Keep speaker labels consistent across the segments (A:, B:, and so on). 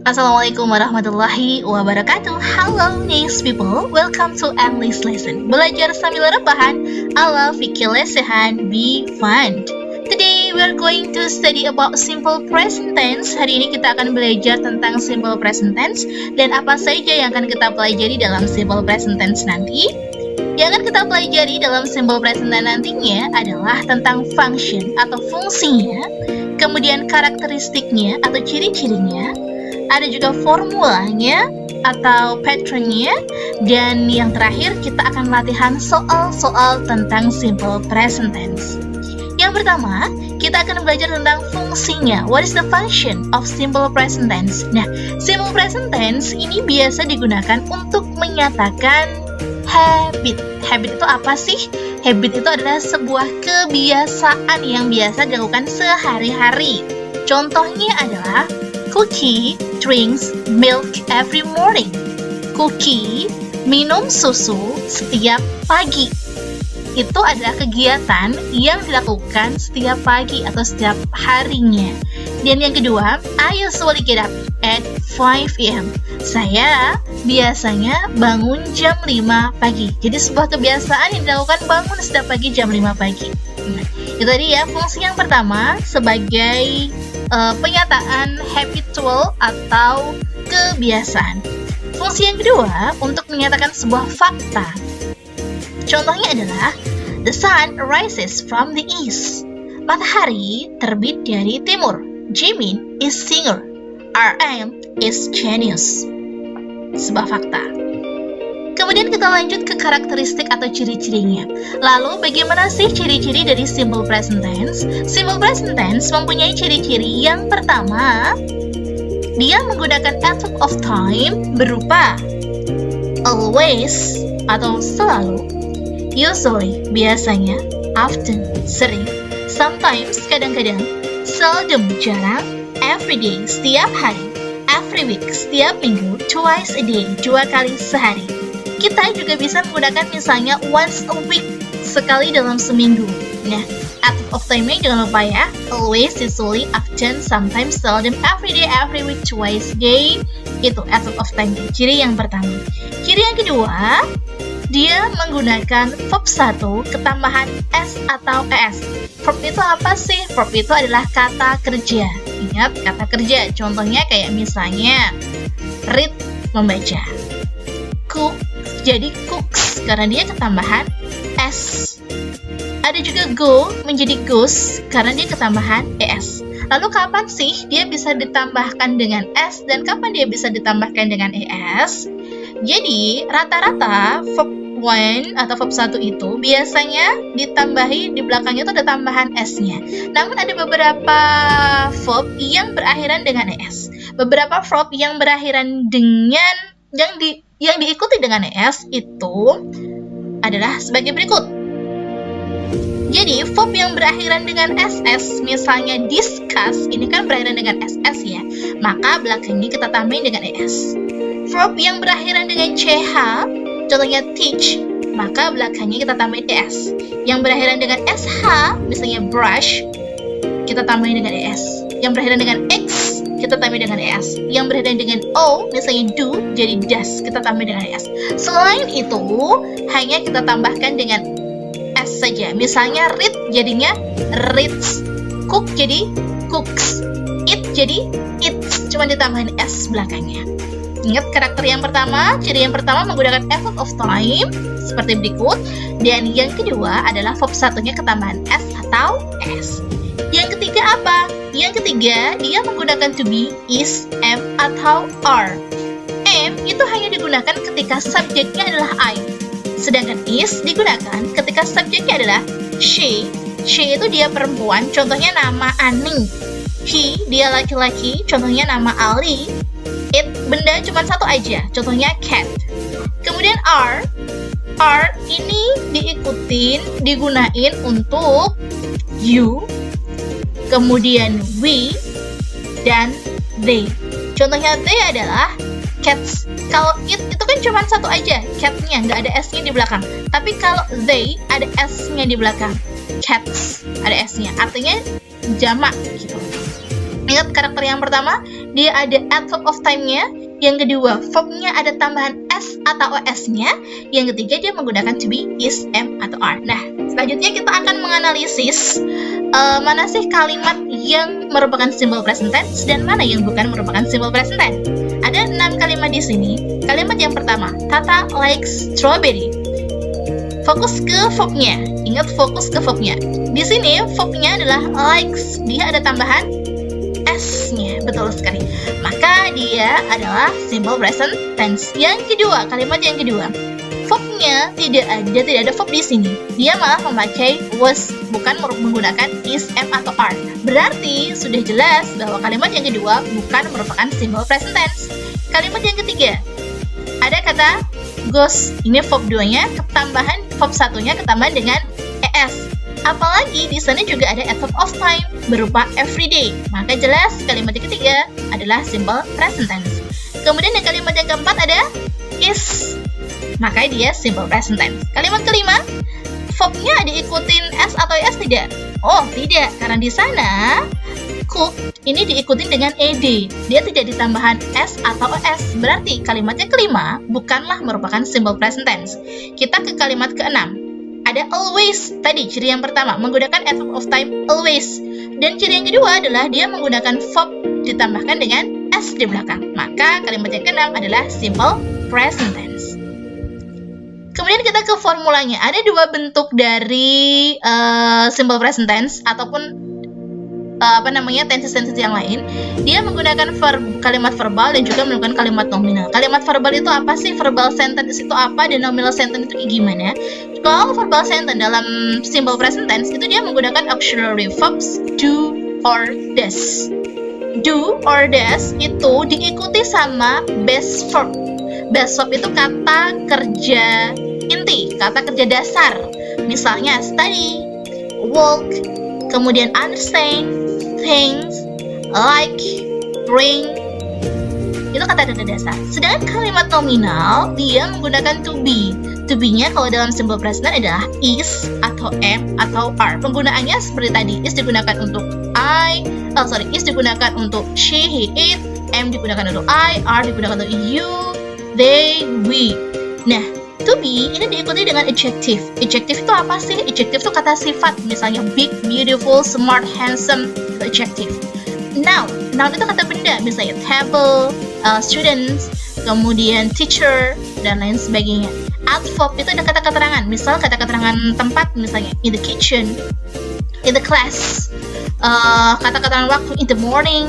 A: Assalamualaikum warahmatullahi wabarakatuh. Hello nice people, welcome to English lesson. Belajar sambil rebahan ala fikih lesehan, be fun. Today we are going to study about simple present tense. Hari ini kita akan belajar tentang simple present tense dan apa saja yang akan kita pelajari dalam simple present tense nanti. Yang akan kita pelajari dalam simple present tense nantinya adalah tentang function atau fungsinya, kemudian karakteristiknya atau ciri-cirinya, ada juga formulanya atau patternnya, dan yang terakhir kita akan latihan soal-soal tentang simple present tense. Yang pertama, kita akan belajar tentang fungsinya. What is the function of simple present tense? Nah, simple present tense ini biasa digunakan untuk menyatakan habit. Habit itu apa sih? Habit itu adalah sebuah kebiasaan yang biasa dilakukan sehari-hari. Contohnya adalah Cookie drinks milk every morning. Cookie minum susu setiap pagi. Itu adalah kegiatan yang dilakukan setiap pagi atau setiap harinya. Dan yang kedua, I usually get up at 5 a.m. Saya biasanya bangun jam 5 pagi. Jadi sebuah kebiasaan yang dilakukan bangun setiap pagi jam 5 pagi. Nah, itu tadi ya fungsi yang pertama sebagai penyataan habitual atau kebiasaan. Fungsi yang kedua untuk menyatakan sebuah fakta. Contohnya adalah the sun rises from the east. Matahari terbit dari timur. Jimin is singer. RM is genius. Sebuah fakta. Kemudian kita lanjut ke karakteristik atau ciri-cirinya. Lalu bagaimana sih ciri-ciri dari simple present tense? Simple present tense mempunyai ciri-ciri. Yang pertama, dia menggunakan effort of time berupa always atau selalu, usually biasanya, often sering, sometimes kadang-kadang, seldom jarang, everyday setiap hari, every week setiap minggu, twice a day 2 kali sehari. Kita juga bisa menggunakan misalnya once a week, sekali dalam seminggu. Nah, effort of time-nya jangan lupa ya, always, usually, often, sometimes, seldom, every day, every week, twice a day. Itu effort of time, ciri yang pertama. Ciri yang kedua, dia menggunakan verb 1 ketambahan s atau es. Verb itu apa sih? Verb itu adalah kata kerja. Ingat, kata kerja. Contohnya kayak misalnya read, membaca. Cook, jadi cooks karena dia ketambahan s. Ada juga go menjadi goes karena dia ketambahan es. Lalu kapan sih dia bisa ditambahkan dengan s dan kapan dia bisa ditambahkan dengan es? Jadi rata-rata verb 1 atau verb 1 itu biasanya ditambahi di belakangnya itu ada tambahan s-nya. Namun ada beberapa verb yang berakhiran dengan es. Beberapa verb yang berakhiran dengan yang diikuti dengan es itu adalah sebagai berikut. Jadi verb yang berakhiran dengan ss, misalnya discuss, ini kan berakhiran dengan ss ya, maka belakangnya kita tambahin dengan es. Verb yang berakhiran dengan ch, contohnya teach, maka belakangnya kita tambahin es. Yang berakhiran dengan sh, misalnya brush, kita tambahin dengan es. Yang berakhiran dengan x, kita tambahin dengan es. Yang berakhiran dengan o, misalnya do, jadi does, kita tambahin dengan es. Selain itu, hanya kita tambahkan dengan s saja. Misalnya read jadinya reads, cook jadi cooks, eat jadi eats, cuma ditambahin s belakangnya. Ingat karakter yang pertama, ciri yang pertama menggunakan effort of time seperti berikut, dan yang kedua adalah verb 1-nya ketambahan s atau s. Yang ketiga apa? Yang ketiga, dia menggunakan to be, is, am, atau are. Am itu hanya digunakan ketika subjeknya adalah I. Sedangkan is digunakan ketika subjeknya adalah she. She itu dia perempuan, contohnya nama Ani. He, dia laki-laki, contohnya nama Ali. It, benda cuma satu aja, contohnya cat. Kemudian are ini digunain untuk you, kemudian we, dan they. Contohnya they adalah cats. Kalau it itu kan cuma satu aja, catnya, nggak ada s-nya di belakang. Tapi kalau they ada s-nya di belakang, cats ada s-nya, artinya jamak gitu. Ingat karakter yang pertama, dia ada adverb of time-nya. Yang kedua, verb-nya ada tambahan s atau os-nya. Yang ketiga, dia menggunakan to be, is, am, atau are. Nah, selanjutnya kita akan menganalisis mana sih kalimat yang merupakan simple present tense dan mana yang bukan merupakan simple present tense. Ada 6 kalimat di sini. Kalimat yang pertama, Tata likes strawberry. Fokus ke verb-nya. Ingat, fokus ke verb-nya. Di sini verb-nya adalah likes. Dia ada tambahan S-nya, betul sekali. Maka dia adalah simple present tense. Yang kedua, kalimat yang kedua, verb-nya tidak ada verb di sini. Dia malah memakai was, bukan menggunakan is, am, atau are. Berarti sudah jelas bahwa kalimat yang kedua bukan merupakan simple present tense. Kalimat yang ketiga, ada kata goes. Ini verb 2-nya ketambahan, verb 1-nya ketambahan dengan es. Apalagi di sana juga ada adverb of time berupa everyday. Maka jelas kalimat yang ketiga adalah simple present tense. Kemudian yang kalimat yang keempat ada is. Maka dia simple present tense. Kalimat kelima, verb-nya diikutin s atau es tidak? Oh, tidak, karena di sana cook ini diikutin dengan ed. Dia tidak ditambahkan s atau es. Berarti kalimat yang kelima bukanlah merupakan simple present tense. Kita ke kalimat keenam. Ada always, tadi ciri yang pertama menggunakan adverb of time always, dan ciri yang kedua adalah dia menggunakan verb ditambahkan dengan s di belakang. Maka kalimat yang keenam adalah simple present tense. Kemudian kita ke formulanya. Ada dua bentuk dari simple present tense ataupun tenses-tenses yang lain. Dia menggunakan kalimat verbal dan juga menggunakan kalimat nominal. Kalimat verbal itu apa sih? Verbal sentence itu apa? Dan nominal sentence itu gimana? Kalau verbal sentence dalam simple present tense itu dia menggunakan auxiliary verbs do or does. Do or does itu diikuti sama base verb. Base verb itu kata kerja inti, kata kerja dasar. Misalnya study, walk, kemudian understand, things, like, bring. Itu kata kerja dasar. Sedangkan kalimat nominal dia menggunakan to be. To be-nya kalau dalam simple present adalah is atau am atau are. Penggunaannya seperti tadi. Is digunakan untuk is digunakan untuk she, he, it. Am digunakan untuk I, are digunakan untuk you, they, we. Nah, to be ini diikuti dengan adjective. Adjective itu apa sih? Adjective itu kata sifat. Misalnya big, beautiful, smart, handsome. Itu adjective. Noun itu kata benda. Misalnya table, students, kemudian teacher, dan lain sebagainya. Adverb itu ada kata keterangan. Misal kata keterangan tempat, misalnya in the kitchen, in the class. Kata keterangan waktu, in the morning.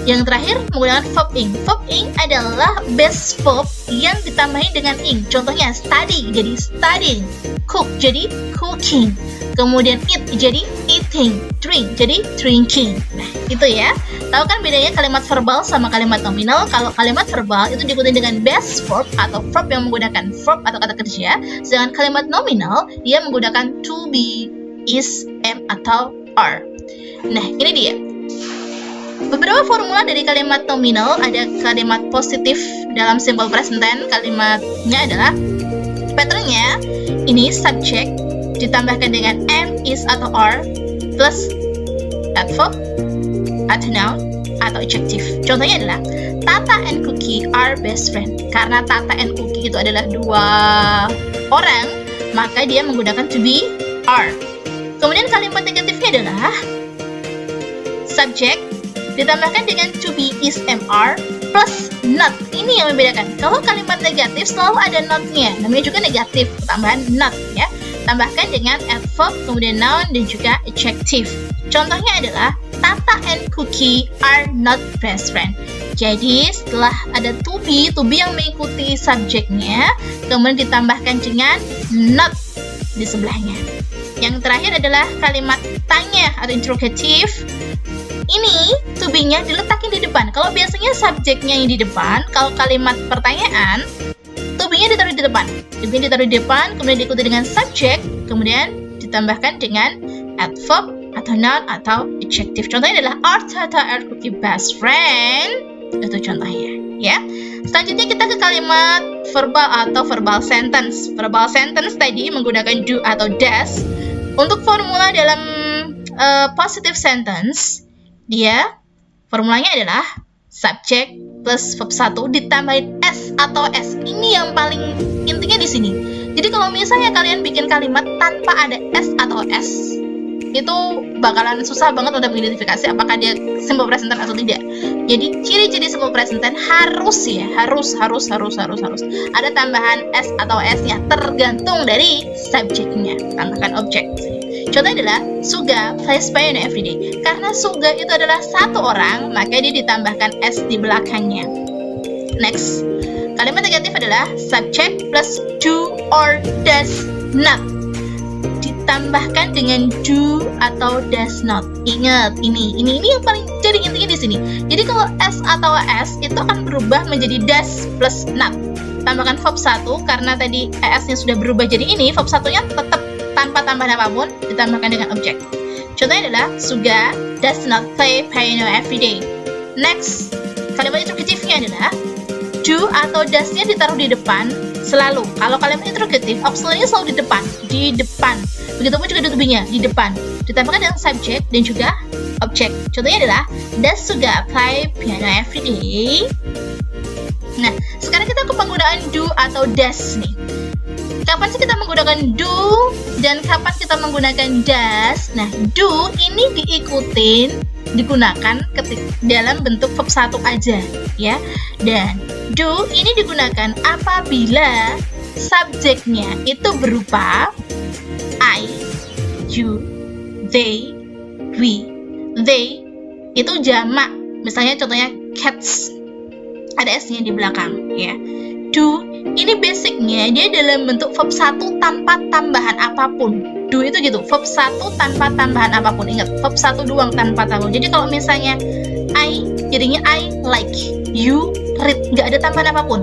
A: Yang terakhir menggunakan verb ing. Verb ing adalah base verb yang ditambahin dengan ing. Contohnya study jadi studying, cook jadi cooking, kemudian eat jadi eating, drink jadi drinking. Nah, itu ya. Tahu kan bedanya kalimat verbal sama kalimat nominal? Kalau kalimat verbal itu diikuti dengan base verb atau verb yang menggunakan verb atau kata kerja, sedangkan kalimat nominal dia menggunakan to be, is, am, atau are. Nah, ini dia. Beberapa formula dari kalimat nominal. Ada kalimat positif dalam simple present tense. Kalimatnya adalah patternnya ini subject ditambahkan dengan am, is, atau are plus adverb atau noun atau adjective. Contohnya adalah Tata and Cookie are best friend. Karena Tata and Cookie itu adalah dua orang, maka dia menggunakan to be, are. Kemudian kalimat negatifnya adalah subject ditambahkan dengan to be, is, am, are plus not. Ini yang membedakan. Kalau kalimat negatif selalu ada not-nya. Namanya juga negatif, tambahan not ya. Tambahkan dengan adverb, kemudian noun dan juga adjective. Contohnya adalah Tata and Cookie are not best friend. Jadi setelah ada to be yang mengikuti subjeknya, kemudian ditambahkan dengan not di sebelahnya. Yang terakhir adalah kalimat tanya atau interrogative. Ini to be-nya diletakin di depan. Kalau biasanya subjeknya yang di depan, kalau kalimat pertanyaan, to be-nya ditaruh di depan. To be-nya ditaruh di depan, kemudian diikuti dengan subjek, kemudian ditambahkan dengan adverb atau noun atau adjective. Contohnya adalah are Tata and Cookie best friend. Itu contohnya, ya. Selanjutnya kita ke kalimat verbal atau verbal sentence. Verbal sentence tadi menggunakan do atau does. Untuk formula dalam positive sentence, dia Formulanya adalah subjek plus verb 1 ditambahin S atau S. Ini yang paling intinya di sini. Jadi kalau misalnya kalian bikin kalimat tanpa ada S atau S, itu bakalan susah banget untuk mengidentifikasi apakah dia simple present tense atau tidak. Jadi ciri-ciri simple present tense harus ada tambahan S atau S-nya, tergantung dari subjeknya. Tambahkan objek. Contohnya adalah Suga plays piano every day. Karena Suga itu adalah satu orang, maka dia ditambahkan S di belakangnya. Next, kalimat negatif adalah subject plus do or does not, ditambahkan dengan do atau does not. Ingat, ini yang paling jadi intinya di sini. Jadi kalau S atau S itu akan berubah menjadi does plus not. Tambahkan verb 1 karena tadi ES-nya sudah berubah jadi ini, verb 1-nya tetap tanpa tambahan apapun, ditambahkan dengan objek. Contohnya adalah Suga does not play piano every day. Next, kalimat interrogatifnya adalah do atau does-nya ditaruh di depan selalu. Kalau kalimat interrogatif, auxiliary selalu di depan. Begitupun juga to be-nya di depan. Ditambahkan dengan subjek dan juga objek. Contohnya adalah does Suga play piano every day? Nah, sekarang kita ke penggunaan do atau does nih. Kapan sih kita menggunakan do dan kapan kita menggunakan does? Nah, do ini digunakan dalam bentuk verb 1 aja, ya. Dan do ini digunakan apabila subjeknya itu berupa I, you, they, we. They itu jamak. Misalnya contohnya cats, ada S-nya di belakang, ya. Do ini basicnya dia dalam bentuk verb 1 tanpa tambahan apapun. Do itu gitu, verb 1 tanpa tambahan apapun. Ingat, verb 1 doang tanpa tambahan. Jadi kalau misalnya I, jadinya I like, you read, nggak ada tambahan apapun.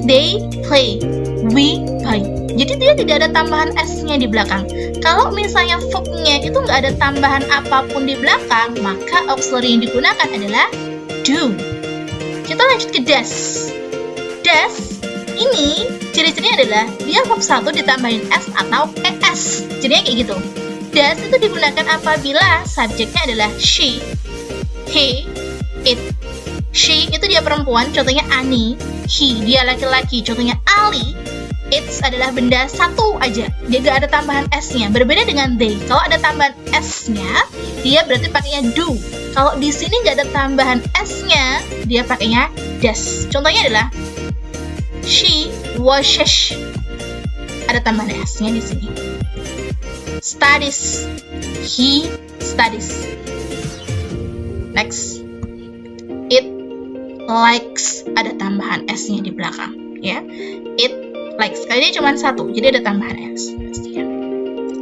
A: They play, we buy. Jadi dia tidak ada tambahan S-nya di belakang. Kalau misalnya verb-nya itu nggak ada tambahan apapun di belakang, maka auxiliary yang digunakan adalah do. Kita lanjut ke does. Does ini ciri-cirinya adalah dia verb 1 ditambahin S atau ES. Jadinya kayak gitu. Does itu digunakan apabila subjeknya adalah she, he, it. She itu dia perempuan, contohnya Ani. He dia laki-laki, contohnya Ali. It's adalah benda satu aja, dia gak ada tambahan S-nya. Berbeda dengan they. Kalau ada tambahan S-nya, dia berarti pakainya do. Kalau di sini gak ada tambahan S-nya, dia pakainya does. Contohnya adalah she washes, ada tambahan S-nya di sini. Studies, he studies. Next, it likes, ada tambahan S-nya di belakang, ya. It likes, kali ini cuma satu, jadi ada tambahan S.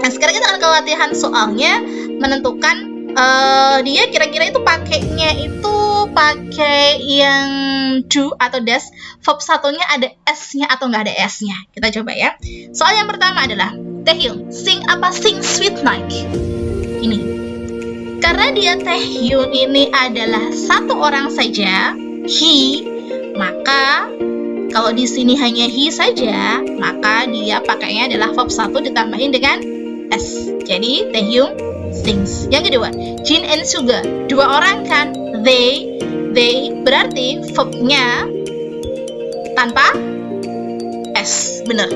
A: Nah, sekarang kita akan ke latihan soalnya menentukan dia kira-kira itu pakainya itu pakai yang do atau does, verb satunya ada S-nya atau nggak ada S-nya. Kita coba ya. Soal yang pertama adalah Taehyun sing Sweet Night. Ini karena dia Taehyun ini adalah satu orang saja, he, maka kalau di sini hanya he saja, maka dia pakainya adalah verb 1 ditambahin dengan S. Jadi Taehyun sings. Yang kedua, Jin and Suga, dua orang kan, they berarti verbnya tanpa S, bener.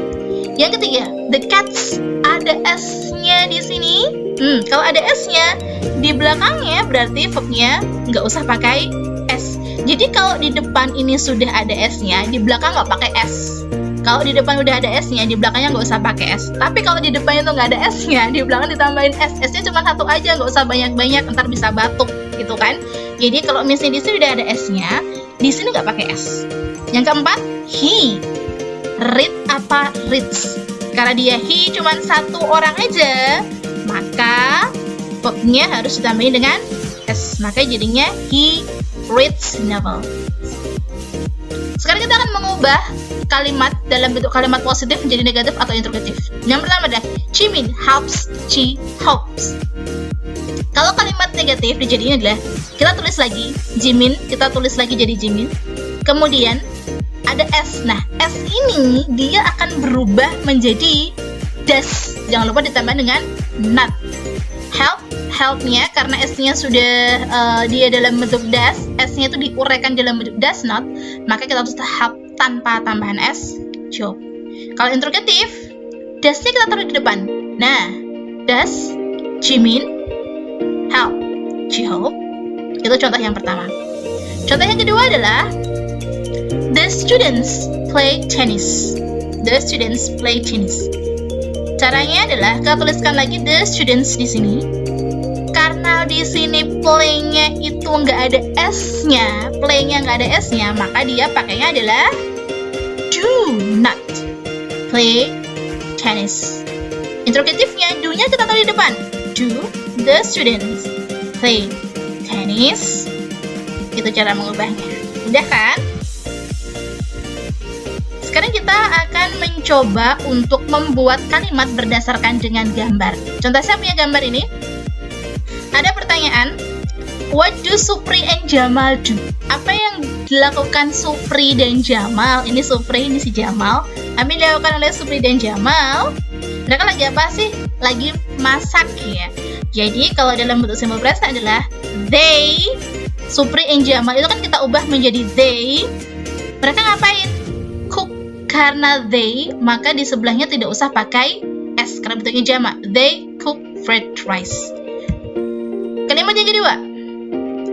A: Yang ketiga, the cats, ada S-nya di sini. Kalau ada S-nya di belakangnya berarti verbnya nggak usah pakai S. Jadi kalau di depan ini sudah ada S-nya, di belakang nggak pakai S. Kalau di depan udah ada S-nya, di belakangnya nggak usah pakai S. Tapi kalau di depannya tuh nggak ada S-nya, di belakang ditambahin S. S-nya cuma satu aja, nggak usah banyak-banyak, ntar bisa batuk, gitu kan. Jadi kalau misalnya di sini udah ada S-nya, di sini nggak pakai S. Yang keempat, he. Read apa reads? Karena dia he cuma satu orang aja, maka verbnya harus ditambahin dengan S. Maka jadinya he reads novel. Sekarang kita akan mengubah kalimat dalam bentuk kalimat positif menjadi negatif atau interrogatif. Yang pertama adalah Jimin helps, she hopes. Kalau kalimat negatif dijadiin adalah kita tulis lagi Jimin, kita tulis lagi jadi Jimin. Kemudian ada S. Nah, S ini dia akan berubah menjadi does. Jangan lupa ditambah dengan not. Help, help-nya karena S-nya sudah dia dalam bentuk does, S-nya itu diuraikan dalam bentuk does not, maka kita harus help tanpa tambahan S, job. Kalau interrogatif, does-nya kita taruh di depan. Nah, does Jimin help Ji-hope? Itu contoh yang pertama. Contoh yang kedua adalah the students play tennis. The students play tennis. Caranya adalah kita tuliskan lagi the students di sini. Karena di sini play-nya itu nggak ada S-nya, play-nya nggak ada S-nya, maka dia pakainya adalah do not play tennis. Interrogatifnya, do-nya kita taruh di depan. Do the students play tennis? Itu cara mengubahnya. Mudah kan? Sekarang kita akan mencoba untuk membuat kalimat berdasarkan dengan gambar. Contoh saya punya gambar ini. Ada pertanyaan, what do Supri and Jamal do? Apa yang dilakukan Supri dan Jamal? Ini Supri, ini si Jamal. Apa yang dilakukan oleh Supri dan Jamal? Mereka lagi apa sih? Lagi masak ya. Jadi kalau dalam bentuk simple present adalah they, Supri and Jamal itu kan kita ubah menjadi they. Mereka ngapain? Cook. Karena they, maka di sebelahnya tidak usah pakai S karena bentuknya jamak. They cook fried rice. Kalimat yang kedua,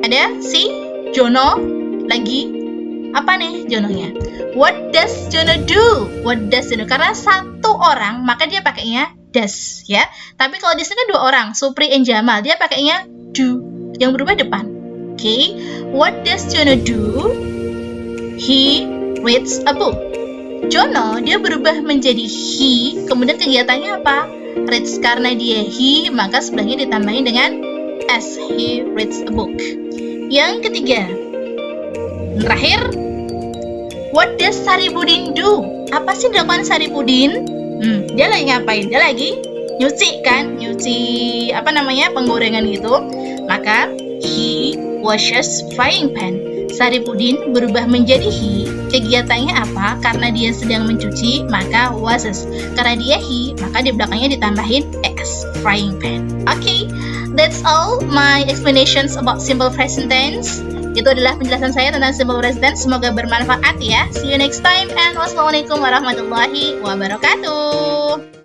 A: ada si Jono lagi apa nih Jononya? What does Jono do? What does Jono? Karena satu orang, maka dia pakainya does ya. Tapi kalau di sini dua orang, Supri and Jamal, dia pakainya do yang berubah depan. Oke, what does Jono do? He reads a book. Jono dia berubah menjadi he, kemudian kegiatannya apa? Reads, karena dia he, maka sebelahnya ditambahin dengan S. He reads a book. Yang ketiga, terakhir, what does Saripudin do? Apa sih dilakukan Saripudin? Dia lagi ngapain? Dia lagi nyuci kan? Nyuci apa namanya? Penggorengan gitu. Maka he washes frying pan. Saripudin berubah menjadi he. Kegiatannya apa? Karena dia sedang mencuci, maka washes. Karena dia he, maka di belakangnya ditambahin s, frying pan. Okay, that's all my explanations about simple present tense. Itu adalah penjelasan saya tentang simple present tense. Semoga bermanfaat ya. See you next time and wassalamualaikum warahmatullahi wabarakatuh.